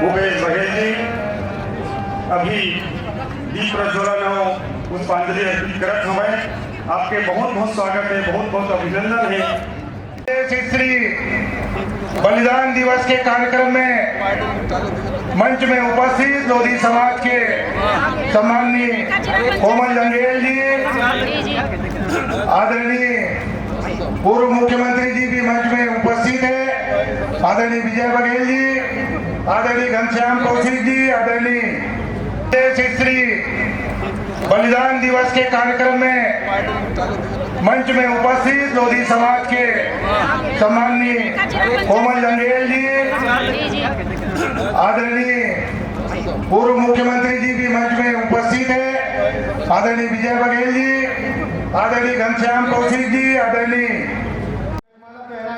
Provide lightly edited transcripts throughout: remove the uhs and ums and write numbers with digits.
भूपेश बघेल जी अभी दीप प्रज्वलन पुष्पांजलि अर्पित करत हमें आपके बहुत बहुत स्वागत है, बहुत बहुत अभिनंदन है। श्री बलिदान दिवस के कार्यक्रम में मंच में उपस्थित लोधी समाज के सम्माननीय कोमल जंगेल जी, आदरणीय पूर्व मुख्यमंत्री जी भी मंच में उपस्थित है, आदरणीय विजय बघेल जी, आदरणीय घनश्याम कौशिक जी, आदरणीय श्री बलिदान दिवस के कार्यक्रम में मंच में उपस्थित लोधी समाज के सम्माननीय कोमल जंगेल जी, आदरणीय पूर्व मुख्यमंत्री जी भी मंच में उपस्थित है, आदरणीय विजय बघेल जी, आदरणीय घनश्याम कौशिक जी, आदरणीय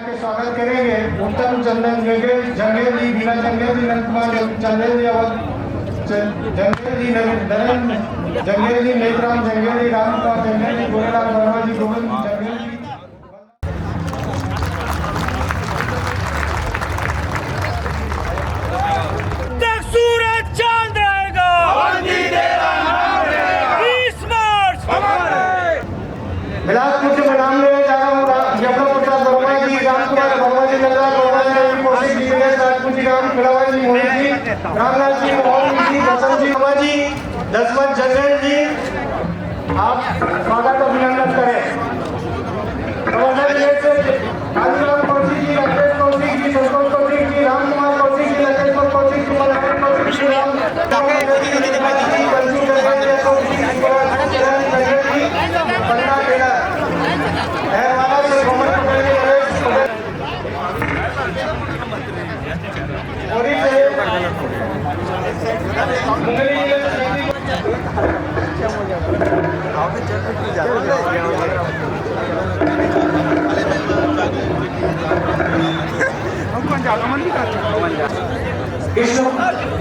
के स्वागत करेंगे। उत्तम चंदन जंगेल जी, बीना जंगेल जी, नंद कुमार चंदेल जी, जंगेल जी, नरेंद्र जंगेल जी, नेत्राम जंगेल जी, राम कुमार जंगेल जी, गोरेलाल वर्मा जी, गोविंद जंगेल जी। सूरज चांद रहेगा, बिलासपुर से नाम लेने जा रहा हूँ। यमुना प्रसाद वर्मा जी, राम कुमार वर्मा जी, नंदलाल वर्मा जी, कौशिक जी, दिनेश राजपूत जी, राम खिलावन जी, मोहित जी, रामलाल जी, मोहन जी, बसंत जी, वर्मा जी, दशमत जंगेल जी, आप स्वागत अभिनंदन करें। कालीराम कौशिक जी, लक्ष्मण कौशिक जी, संतोष कौशिक जी, राम कुमार कौशिक जी, लक्ष्मण कौशिक जी, मलयान कौशिक जी, राम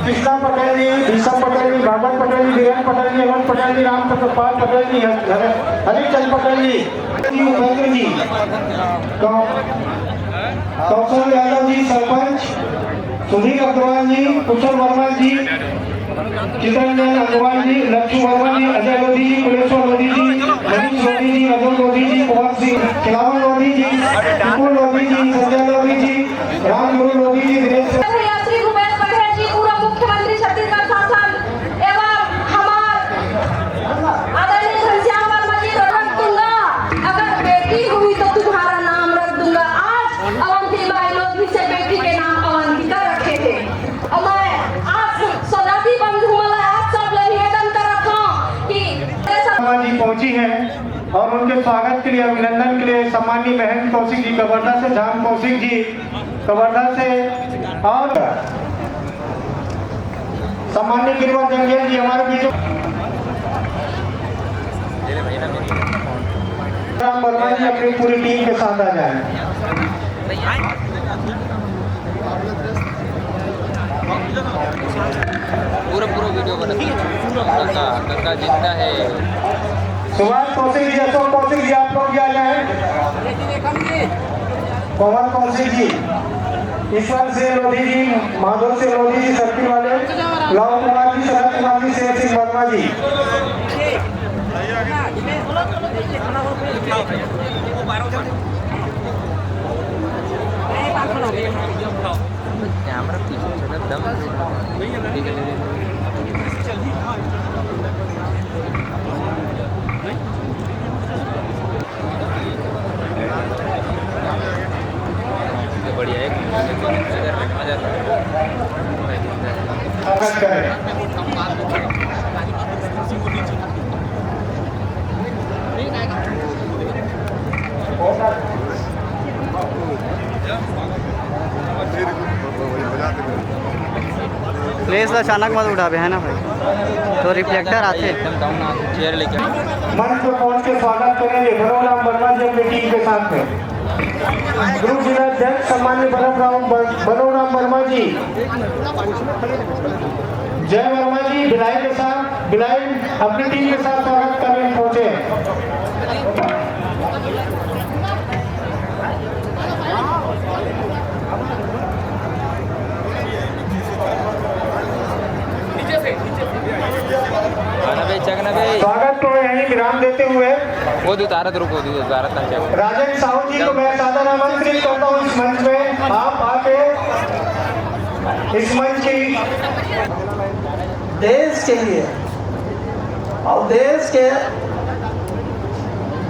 कृष्णा पटेल जी, भीषम पटेल जी, भागवत पटेल जी, वीरेंद्र पटेल जी, अमन पटेल जी, राम पाल पटेल जी, हरिचंद पटेल जी, उपेंद्र जी, कौशल यादव जी सरपंच, सुधीर अग्रवाल जी, कुशल वर्मा जी, चित्रंजन अग्रवाल जी, लक्ष्मी वर्मा जी, अजय लोधी जी, कुलेश्वर लोधी जी, मनीष लोधी जी, अजय लोधी जी, कुमार सिंह, खिलावन लोधी जी, विपुल लोधी जी, संजय लोधी जी, रामगुरु लोधी जी, दिनेश मुख्यमंत्री छत्तीसगढ़ शासन एवं हमारे आदरणीय घनश्याम वर्मा जी को रख दूंगा, अगर बेटी हुई तो तुम्हारा नाम रख दूंगा। आज अवंती बाई लोधी से बेटी के नाम अवंतिका रखे थे और मैं आज सौदाती बंधु मला आप सब ले निवेदन कर रखा हूं कि जी पहुंची हैं और उनके स्वागत के लिए अभिनंदन के लिए सम्माननीय बहन कौशिक जी कवर्धा से, धाम कौशिक जी कवर्धा से और सम्माननीय गिरिवर जंगेल जी हमारे बीच, राम वर्मा जी अपनी पूरी टीम के साथ आ जाए। पूरा वीडियो बना गंगा जिंदा है। सुभाष कौशिक जी, अशोक कौशिक जी, आप लोग भी आ जाए। पवन कौशिक जी, ईश्वर से लोधी जी, माधव से लोधी जी, सर्किल वाले लाल कुमार जी, शरद कुमार जी, शेर सिंह वर्मा जी, कैमरा पीछे दम बढ़िया है। प्लेस अचानक मत उठावे है ना भाई, तो रिफ्लेक्टर आते एकदम डाउन आ चेयर लेके मंच पर पहुंच के स्वागत करेंगे भरोराम वर्मा जी अपनी टीम के साथ में। ग्रुप जिला अध्यक्ष सम्मान्य भरोराम वर्मा जी, जय वर्मा जी भिलाई के साथ, भिलाई अपनी टीम के साथ स्वागत करने पहुंचे। विराम देते हुए वो उतारत रुको उतारत ना क्या राजन साहू जी को मैं सादर आमंत्रित करता हूँ इस मंच में। आप आके इस मंच की देश के लिए और देश के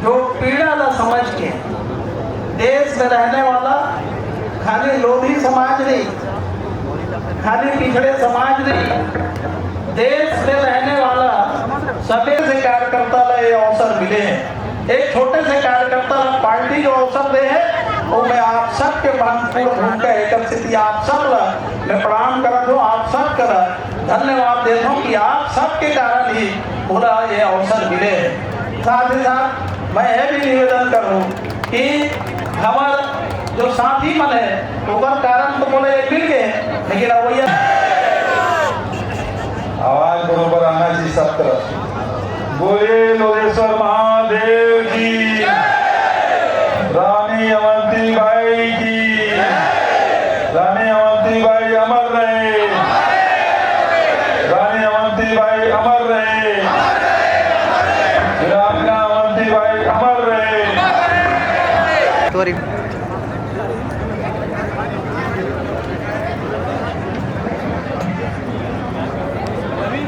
जो पीड़ा न समझ के देश में रहने वाला खाली लोधी समाज नहीं, खाली पिछड़े समाज नहीं, देश में रहने वाला सभी से कार्यकर्ता ला ये अवसर मिले हैं। एक छोटे से कार्यकर्ता पार्टी जो अवसर दे है वो मैं आप सबके महत्वपूर्ण भूमिका एकत्रित आप सब ला मैं प्रणाम करत हूँ। आप सब का धन्यवाद देता हूँ कि आप सबके कारण ही पूरा ये अवसर मिले हैं। साथ ही साथ मैं यह भी निवेदन करूँ कि हमारे जो साथी मन है ओकर कारण तो बोले मिल गए, लेकिन अब वही आवाज बरोबर आना चाहिए सब तरफ। बोले लोधेश्वर महादेव की, रानी अवंती बाई की, रानी अवंती बाई अमर रहे, रानी अवंती बाई अमर रहे, रानी अवंती बाई अमर रहे। सॉरी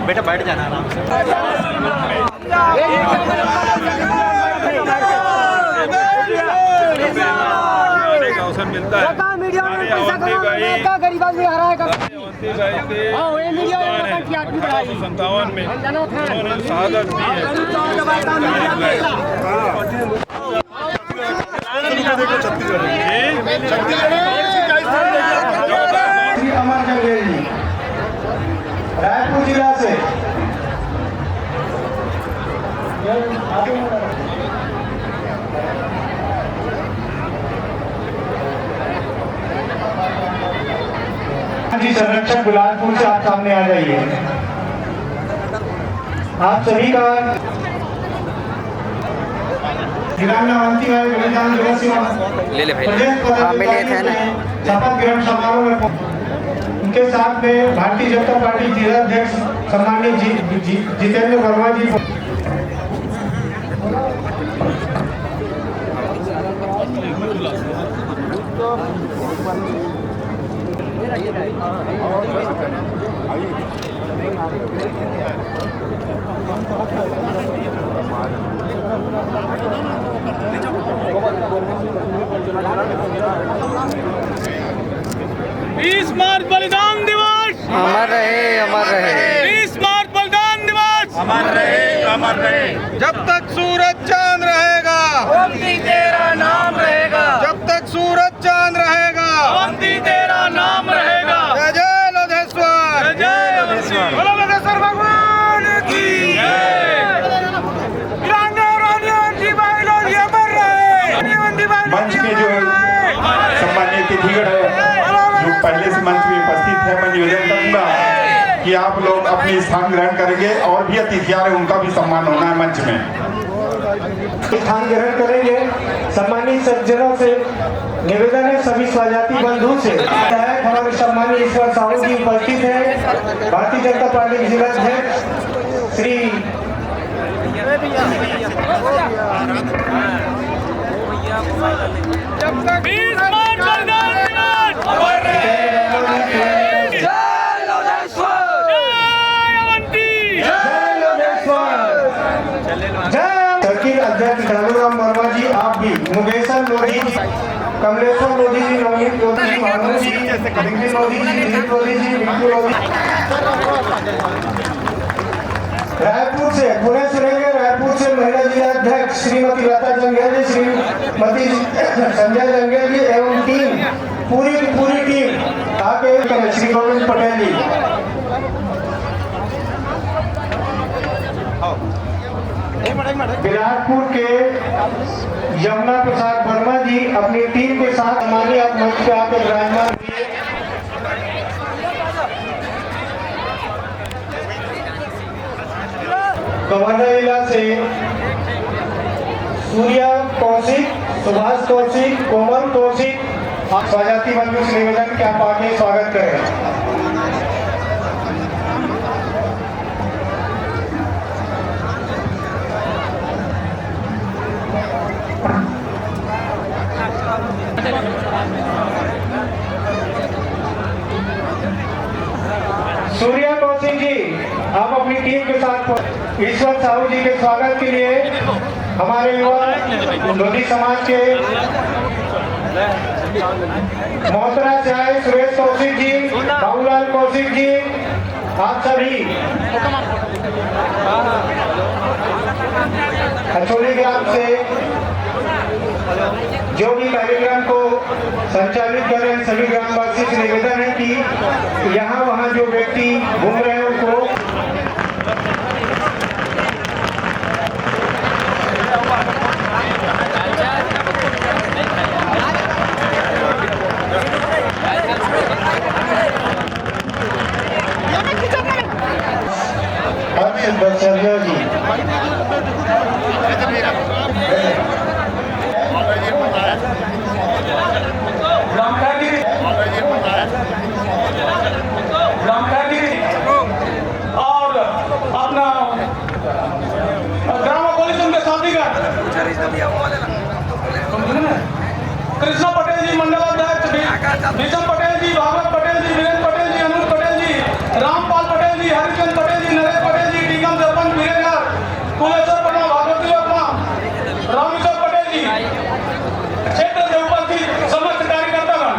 बेटा बैठ जाना आराम से। अवसर मिलता है संतावन में उन्होंने शहादत दी श्री अमर जंगेल जी रायपुर जिला से जी संरक्षक बिलासपुर से आप सामने आ जाइए। आप सभी का ले ले भाई। हाँ, मिले थे ना। शपथ ग्रहण समारोह में उनके साथ में भारतीय जनता पार्टी जिलाध्यक्ष सम्मानित जितेंद्र वर्मा जी मार्च बलिदान दिवस अमर रहे, अमर रहे। 20 मार्च बलिदान दिवस अमर रहे, अमर रहे। जब तक सूरज चांद रहेगा अवंती तेरा नाम रहेगा, जब तक सूरज चांद रहेगा अवंती तेरा नाम रहेगा। जय जय लोधेश्वर, जय जय लोधेश्वर, बोलो लोधेश्वर भगवान की जय। मंच के जो सम्मानित तिथिगण है जो पहले से मंच में उपस्थित है, मैं निवेदन करूंगा कि आप लोग अपनी स्थान ग्रहण करेंगे और भी अतिथियां हैं उनका भी सम्मान होना है मंच में। स्थान ग्रहण करेंगे। सम्मानित सज्जनों से निवेदन है, सभी स्वजाति बंधु से हमारे सम्मानित ईश्वर साहू जी उपस्थित है, भारतीय जनता पार्टी के जिलाध्यक्ष श्री सर्किल अध्यक्ष धनुराम वर्मा जी, आप भी मुकेश्वर लोधी जी, कमलेश्वर लोधी जी, नवनीत लोधी जी, भानु जी, निखिल लोधी जी, दिलीप लोधी जी, बिल्कुल लोधी। रायपुर से पुणे से रहेंगे, रायपुर से महिला जिलाध्यक्ष श्रीमती लता जंगेल जी, श्रीमती संजय जंगेल जी एवं टीम पूरी टीम आके श्री गोविंद पटेल जी। बिलासपुर के यमुना प्रसाद वर्मा जी अपनी टीम के साथ हमारे आप मंच पे आकर विराजमान हुए। गवर्नर जिला से सूर्या कौशिक, सुभाष कौशिक, कोमल कौशिक, स्वजाति बंधु से निवेदन कि आप आगे स्वागत करें। सूर्या कौशिक जी, आप अपनी टीम के साथ ईश्वर साहू जी के स्वागत के लिए हमारे युवा लोधी समाज के मोहतरा चाहे सुरेश कौशिक जी, बाबूलाल कौशिक जी, आप सभी अचोली ग्राम से जो भी कार्यक्रम को संचालित कर रहे हैं, सभी ग्रामवासी से निवेदन है कि यहाँ वहाँ जो व्यक्ति घूम रहे हैं उनको बच्चरिया जी और अपना ग्राम पुलिस उनके साथीगण कृष्णा पटेल जी, मंडलाध्यक्ष विषम पटेल जी, भागवत पटेल जी, वीरेंद्र पटेल जी, अनूप पटेल जी, रामपाल पटेल जी, हरिचंद पटेल जी, नरेश पटेल जी, टीकम सरपंच वीरेंद्र, कुलेश्वर पटेल, भागवती वर्मा, रामेश्वर पटेल जी, क्षेत्र से उपस्थित समस्त कार्यकर्तागण।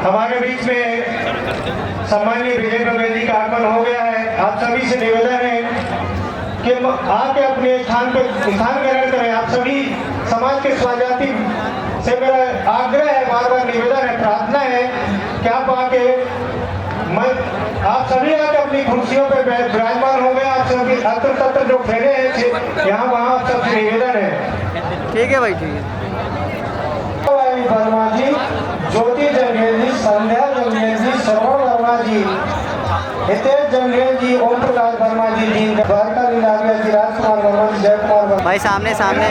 हमारे बीच में सम्माननीय विजय बघेल का आगमन हो गया है। आप सभी से निवेदन है कि आके अपने स्थान ग्रहण करें। आप सभी समाज के स्वजाति से मेरा आग्रह है, बार बार निवेदन है, प्रार्थना है कि आप आके आप सभी आके अपनी कुर्सियों पे विराजमान हो गए। आप सभी अत्र तत्र जो फैले हैं यहाँ वहाँ आप सबसे निवेदन है। ठीक है भाई, ठीक है। वर्मा जी, ज्योति जंगेल जी, संध्या जंगेल जी, श्रवण वर्मा जी, हितेश जंगेल जी, ओम प्रकाश वर्मा जी, द्वारका लीलाविया जी, राजकुमार वर्मा जी, जय कुमार वर्मा। भाई सामने सामने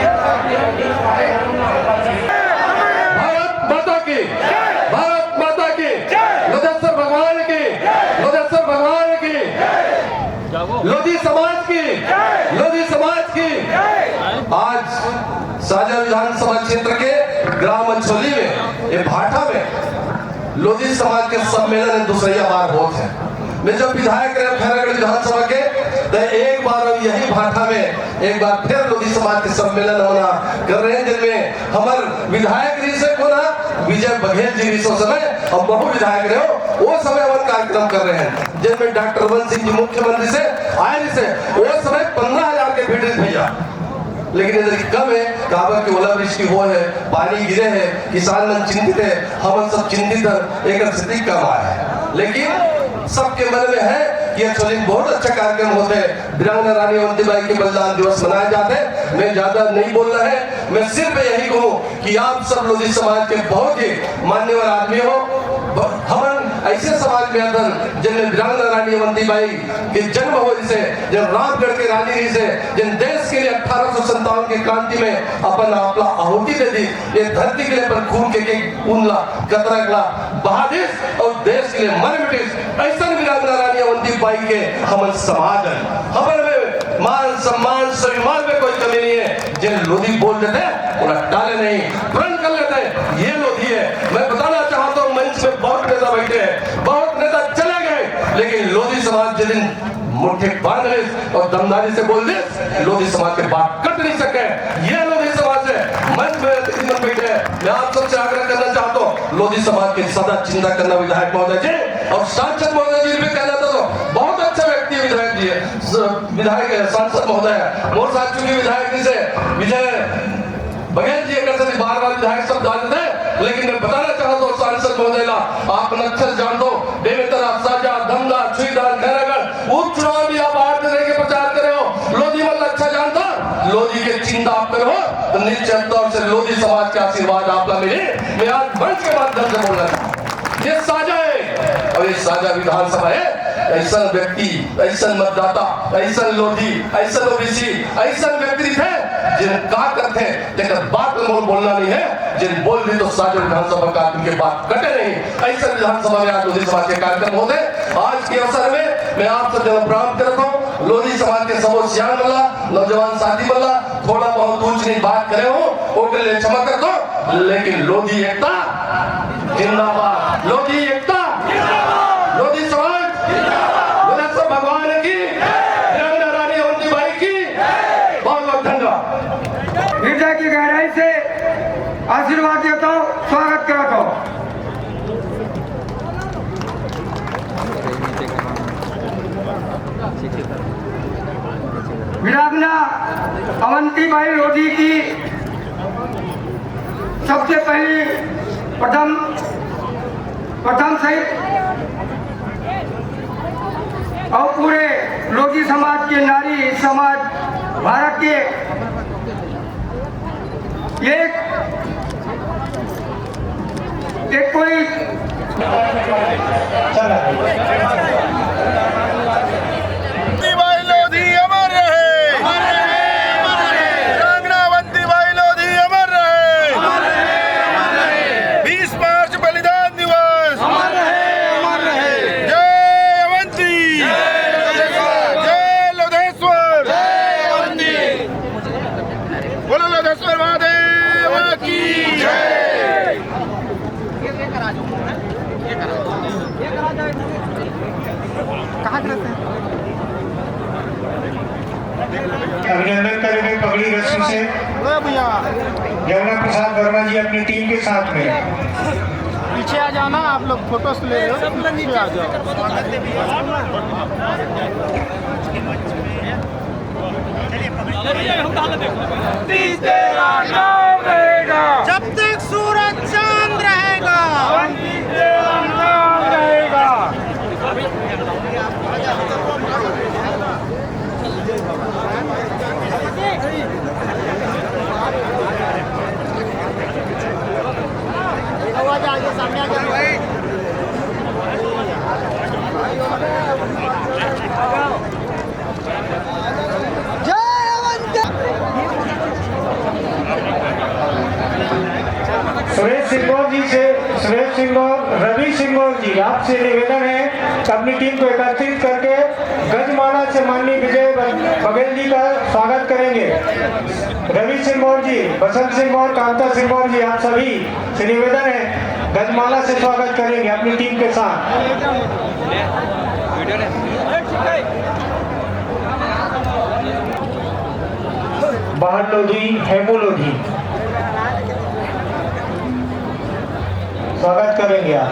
भारत माता की, भारत माता की, लोधेश्वर भगवान की, लोधेश्वर भगवान की, लोधी समाज की, लोधी समाज की। आज साजा विधानसभा क्षेत्र के ग्राम अछोली में, ये भाटा में लोधी समाज के सम्मेलन दूसरी बार होते हैं। मैं जब विधायक रहे खैरागढ़ विधानसभा के, तो एक बार यही भाटा में एक बार फिर लोधी समाज के सम्मेलन होना कर रहे हैं, जिनमें हमारे विधायक जी से को ना विजय बघेल जी सो समय और बहु विधायक रहे हो वो समय हमारे कार्यक्रम कर रहे हैं, जिनमें डॉक्टर वन सिंह जी मुख्यमंत्री से आए से वो समय 15,000 के भीड़ भैया। लेकिन इधर कम है, काबा की ओलावृष्टि हो है, पानी गिरे है, किसान मन चिंतित है, हम सब चिंतित है, एक स्थिति कम आया है। लेकिन सबके मन में है कि अछोली बहुत अच्छा कार्यक्रम होते हैं। वीरांगना रानी अवंतीबाई के बलिदान दिवस मनाए जाते हैं। मैं ज्यादा नहीं बोलना है, मैं सिर्फ यही कहूँ कि आप सब लोधी समाज के बहुत ही मान्यवर आदमी हो। हम ऐसे समाज में आते जिनमें वीरांगना रानी अवंतीबाई के जन्म हो से, जब रामगढ़ के रानी से, जिन देश के लिए 1857 की क्रांति में अपन आपला आहुति दे दी, ये धरती के लिए पर खून के उनला कतरा बहादिश और देश के लिए मर मिटिस, ऐसा वीरांगना रानी अवंतीबाई के हम समाज है। हमारे मान सम्मान स्वाभिमान में कोई कमी नहीं है। जिन लोधी बोल देते उन्हें टाले नहीं, प्रण कर लेते हैं, ये लोधी है। मैं बताना चाहता हूँ, मंच में बहुत नेता बैठे हैं, बहुत नेता चले गए, लेकिन लोधी समाज जिस दिन मुट्ठी बांध ले और दमदारी से बोल दे, लोधी समाज के बात कट नहीं सके। ये लोधी समाज है, मंच में बैठे हैं। मैं आप सबसे आग्रह करना चाहता हूँ, लोधी समाज की सदा चिंता करना विधायक महोदय जी और सांसद महोदय जी भी कहना था, बहुत अच्छा व्यक्ति विधायक जी है, विधायक सांसद महोदय मोर साथ चुके विधायक जी से विजय बघेल जी एक बार बार विधायक सब जानते हैं। लेकिन मैं बताना चाहता हूँ सांसद महोदय, आप नक्सल जान दो, बेमेतरा, साजा, धमदा, छुईदार, खैरागढ़ उपचुनाव भी आप 8 तरह के प्रचार करे हो। लोधी मतलब अच्छा जानता, लोधी के चिंता आप करो तो निश्चित तौर से लोधी समाज के आशीर्वाद आपका मिले। मैं आज मंच के माध्यम से बोलना चाहता हूँ, ये साझा है और ये साझा विधानसभा है। ऐसा व्यक्ति, ऐसा मतदाता, ऐसा लोधी, ऐसा ओबीसी, ऐसा व्यक्ति थे जिन का करते लेकिन बात बोलना नहीं है, जिन बोल दी तो साझा विधानसभा का उनके बात कटे नहीं। ऐसा विधानसभा में आज लोधी समाज के कार्यक्रम होते। आज के अवसर में मैं आप सब जन प्राप्त करता हूँ, लोधी समाज के सबो सियान वाला नौजवान साथी वाला थोड़ा बहुत ऊंच नीच बात करे हो वो के लिए क्षमा कर दो, लेकिन लोधी एकता जिंदाबाद, लोधी एकता अवंती भाई लोधी की सबसे पहली प्रथम सहित और पूरे लोधी समाज के नारी समाज भारत के एक कोई भाई लोधी अमर रहे, रंगनावंती भाई लोधी अमर रहे, 20 मार्च बलिदान दिवस जय अवंती, जय लोधेश्वर, बोलो लोधेश्वर महादेव की जय। अभिनंदन करेंगे पगड़ी रस्सी से जमुना प्रसाद वर्मा जी अपनी टीम के साथ में। पीछे आ जाना, आप लोग फोटोस ले रहे हो, पीछे आ जाओ। तेरा नाम रहेगा जब तक सूरज चांद रहेगा, तेरा नाम रहेगा। सुरेश सिंह और रवि सिंह जी, आपसे निवेदन है कि अपनी टीम को एकत्रित करके गजमाला से माननीय विजय बघेल जी का स्वागत करेंगे। रवि सिंह जी, बसंत सिंह और कांता सिंह जी, आप सभी से निवेदन है गजमाला से स्वागत करेंगे अपनी टीम के साथ। बाहर लोधी, हेमू लोधी, स्वागत करेंगे आप।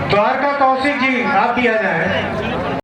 द्वारका कौशिक जी, आप भी आ जाए।